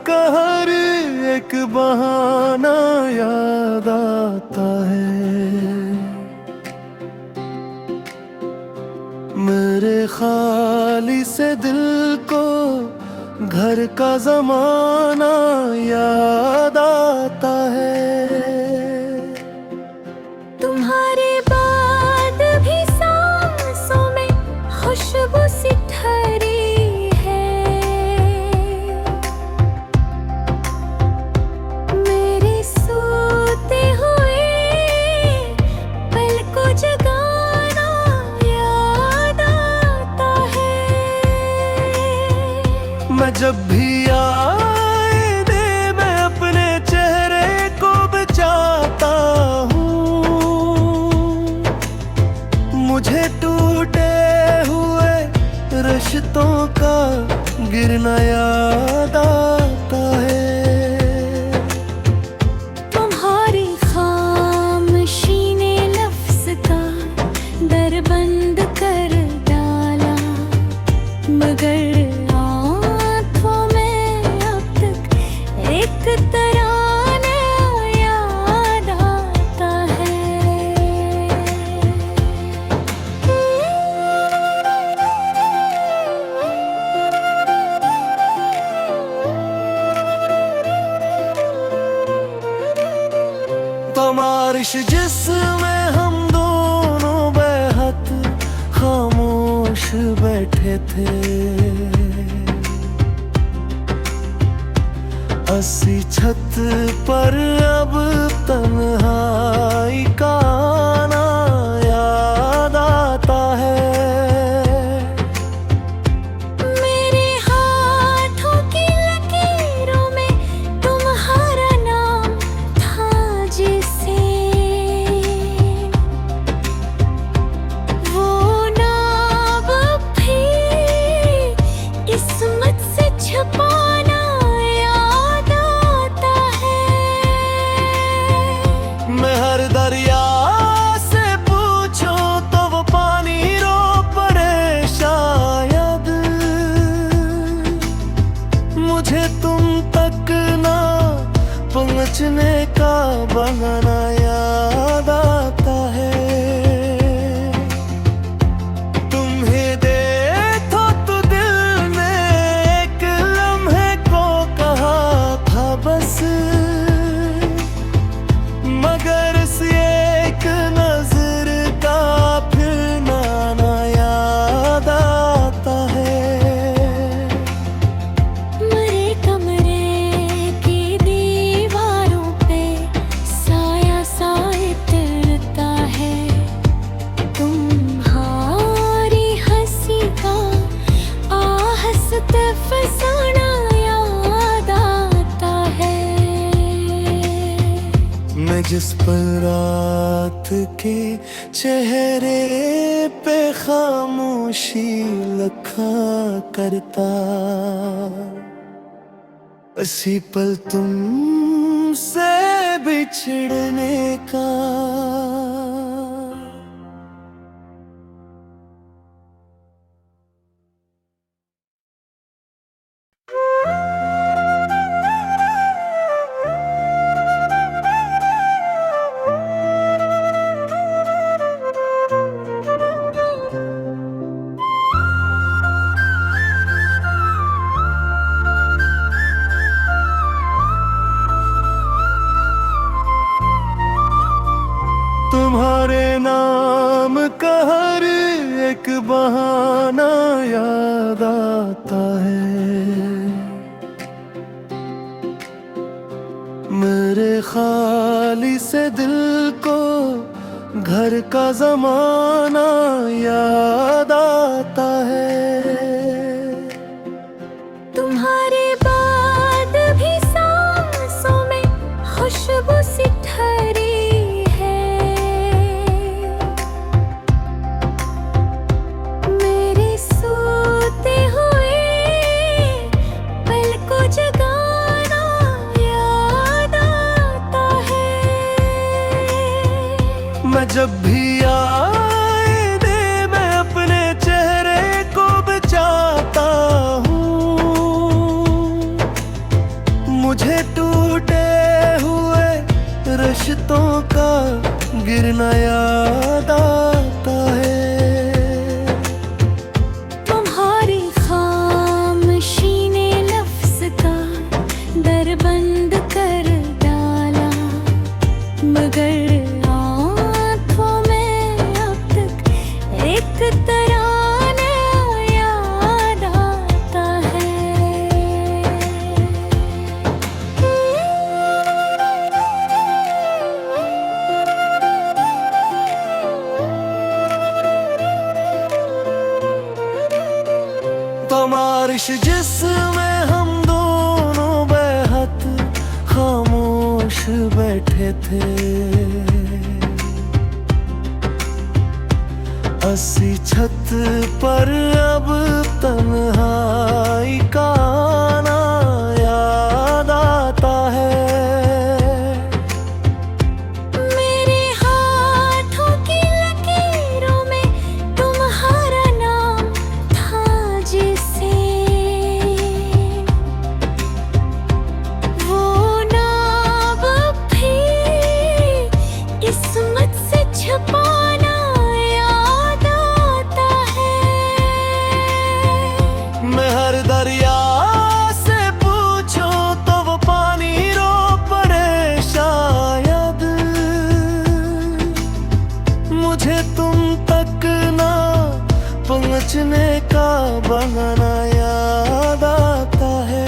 का हर एक बहाना याद आता है। मेरे खाली से दिल को घर का जमाना याद आता है। तुम्हारे बाद भी सांसों में खुशबू सी ठहरी है। मेरे सोते हुए पल को जगाना याद आता है। मैं जब भी आईने में अपने चेहरे को बचाता हूँ, मुझे टूटे हुए रिश्तों का गिरना याद आता है। तुम्हारी खामोशी ने लफ्ज का दर बंद कर डाला, मगर आँखों में अब तक एक तराना याद आता है। तमारिश जिसमें हम दोनों बेहद खामोश बैठे थे, अस्सी छत पर अब तन्हाई का आना याद आता है। मेरे हाथों की लकीरों में तुम्हारा नाम था जिसे, वो नाम भी किस्मत से छुपाना याद आता है। मैं हर दरिया से पूछूं तो वो पानी रो पड़े शायद, मुझे तुम तक ना पहुँचने का बहाना याद आता है। तुम्हें देखो तो दिल ने एक लम्हे को कहा था बस, मगर इस एक नजर का फिर ना याद आता है। मेरे कमरे की दीवारों पे साया सा इतरता है। तुम्हारी हंसी का आहस्ते फसाना याद आता है। मैं जिस पल रात के चेहरे पे खामोशी लखा करता, इसी पल तुमसे बिछड़ने का। तुम्हारे नाम का हर एक बहाना याद आता है। मेरे खाली से दिल को घर का जमाना याद आता है। तुम्हारे बाद भी सांसों में खुशबू सी ठहरी है। मेरे सोते हुए पल को जगाना याद आता है। मैं जब भी आईने में अपने चेहरे को बचाता हूँ, गिरना याद आता है। तुम्हारी खामोशी ने लफ्ज का दर बंद कर डाला, मगर आँखों में अब तक एक तराना याद आता है। तमारिश जिसमें हम दोनों बेहद खामोश बैठे थे, अस्सी छत पर अब तन्हाई का आना याद आता है। मेरे हाथों की लकीरों में तुम्हारा नाम था, जिसे वो नाम भी किस्मत से छुपाना याद आता है। मैं हर दरिया से पूछूं तो वो पानी रो पड़े शायद, मुझे तुम तक ना पहुँचने का बहाना याद आता है।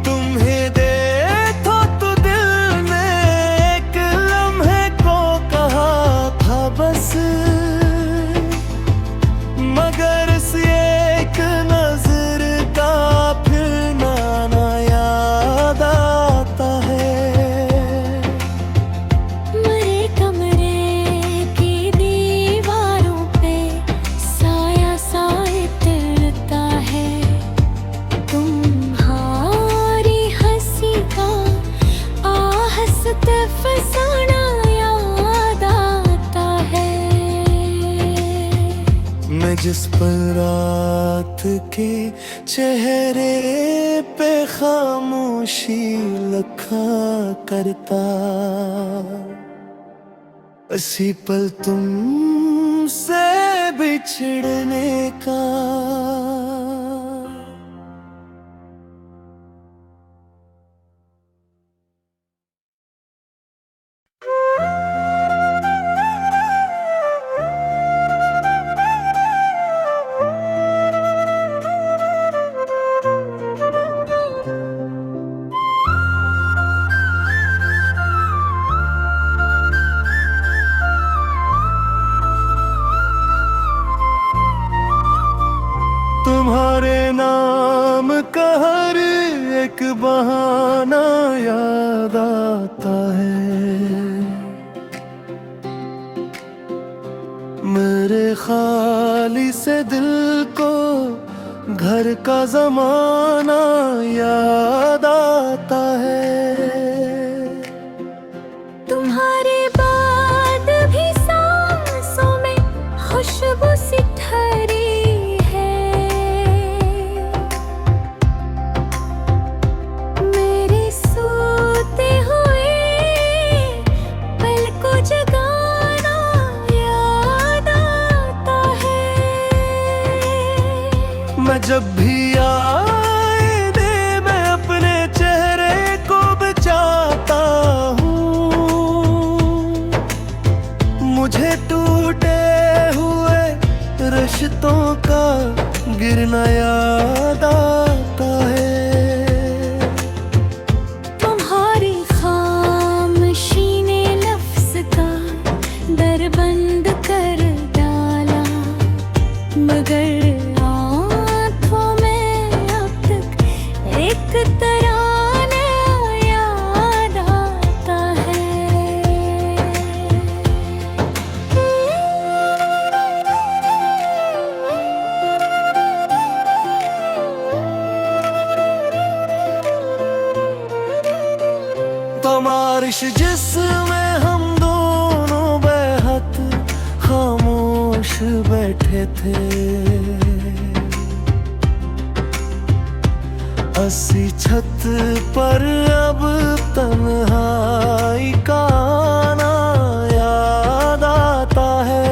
तुम्हें देखो तो दिल ने एक लम्हे को कहा था बस, मगर इस एक नजर का फिर नाना याद आता है। मेरे कमरे की दीवारों पे साया साए तिरता है, तुम्हारी हंसी का आहस्ते फसाना याद आता है। मैं जिस पर रात के चेहरे पे खामोशी लिखा करता, इसी पल तुमसे बिछड़ने का। तुम्हारे नाम का हर एक बहाना याद आता है। मेरे खाली से दिल को घर का जमाना याद आता है। तुम्हारे बाद भी सांसों में खुशबू सी ठहरी है, मेरे सोते हुए पल को जगाना याद आता है। मैं जब भी आईने में अपने चेहरे को बचाता हूँ, मुझे टूटे हुए रिश्तों का गिरना याद आता है। तुम्हारी खामोशी ने लफ्ज का दर बंद कर डाला, मगर आँखों में अब तक एक तराना याद आता है। तमारिश जिसमें हम दोनों बेहद खामोश बैठे थे, अस्सी छत पर अब तन्हाई का आना याद आता है।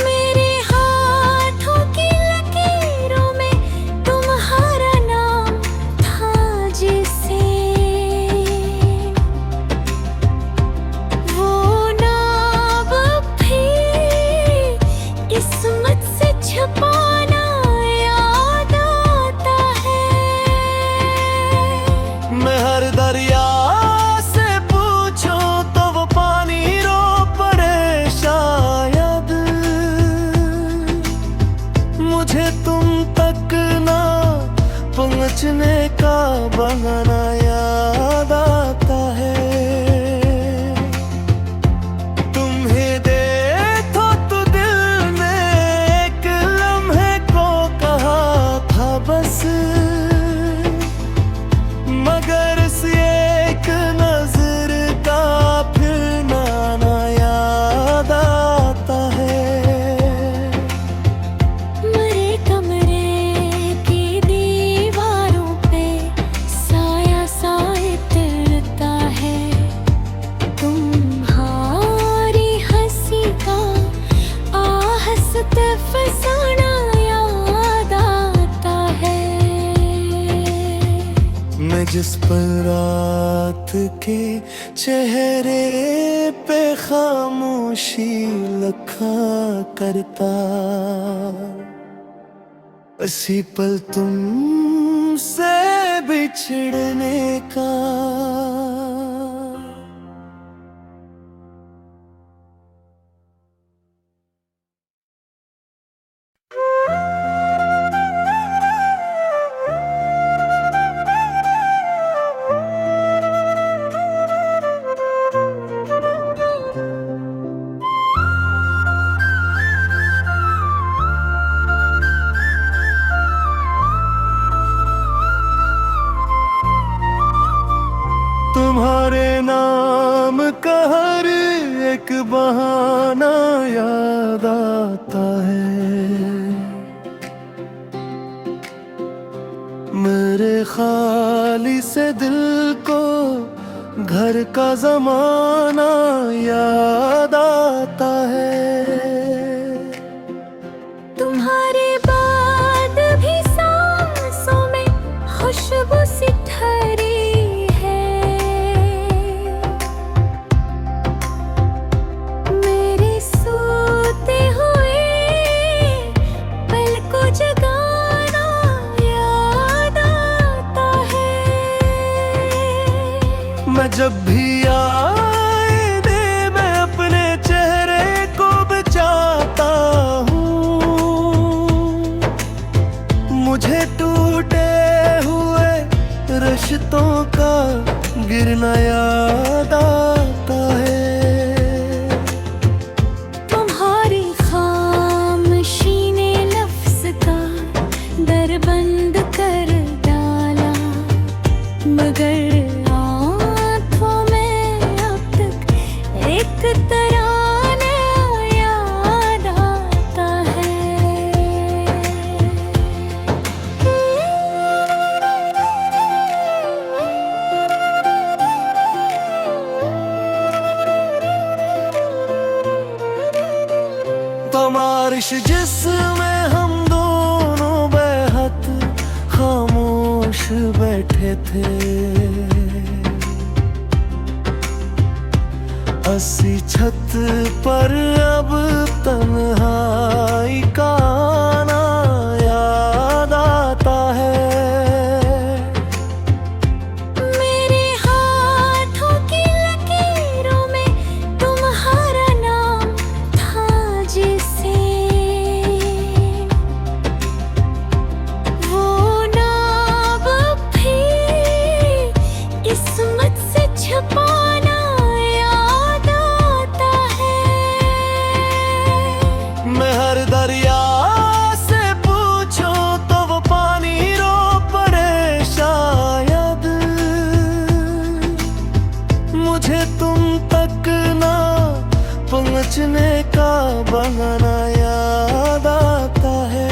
मेरे हाथों की लकीरों में तुम्हारा नाम था जिसे, वो नाम भी किस्मत से छुपाना याद आता है। मैं हर दरिया से पूछूं तो वो पानी रो पड़े शायद, मुझे तुम तक ना पहुँचने का बहाना याद आता है। तुम्हें देखो तो दिल ने एक लम्हे को कहा था बस, मगर इस एक नजर का फिर ना याद आता है। मरे कमरे की दीवारों पे साया सा इतरता है, तुम्हारी हंसी का आहस्ते फसाना याद आता है। मैं जिस पर रात के चेहरे पे खामोशी लखा करता, इसी पल तुमसे बिछड़ने का। तुम्हारे नाम का हर एक बहाना याद आता है। मेरे खाली से दिल को घर का जमाना याद आता है। तुम्हारे बाद भी सांसों में खुशबू सी ठहरी है, मेरे सोते हुए पल को जगाना याद आता है। मैं जब भी आए दे मैं अपने चेहरे को बचाता हूँ, मुझे टूटे हुए रिश्तों का गिरना याद आता है। तुम्हारी खामोशी ने लफ्ज का दर बंद कर डाला, मगर आँखों में अब तक एक तराना याद आता है। तमारिश जिसमें हम दोनों बेहद खामोश बैठे थे, अस्सी छत पर अब तन्हाई का आना याद आता है। मेरे हाथों की लकीरों में तुम्हारा नाम था जिसे, वो नाम भी किस्मत से छुपाना याद आता है। मैं हर दरिया से पूछूं तो वो पानी रो पड़े शायद, मुझे तुम तक ना पहुँचने का बहाना याद आता है।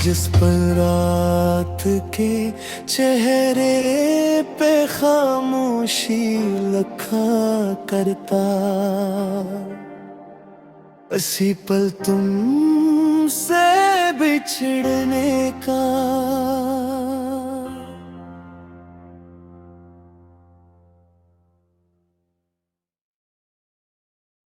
जिस पर रात के चेहरे पे खामोशी लखा करता, इसी पल तुमसे बिछड़ने का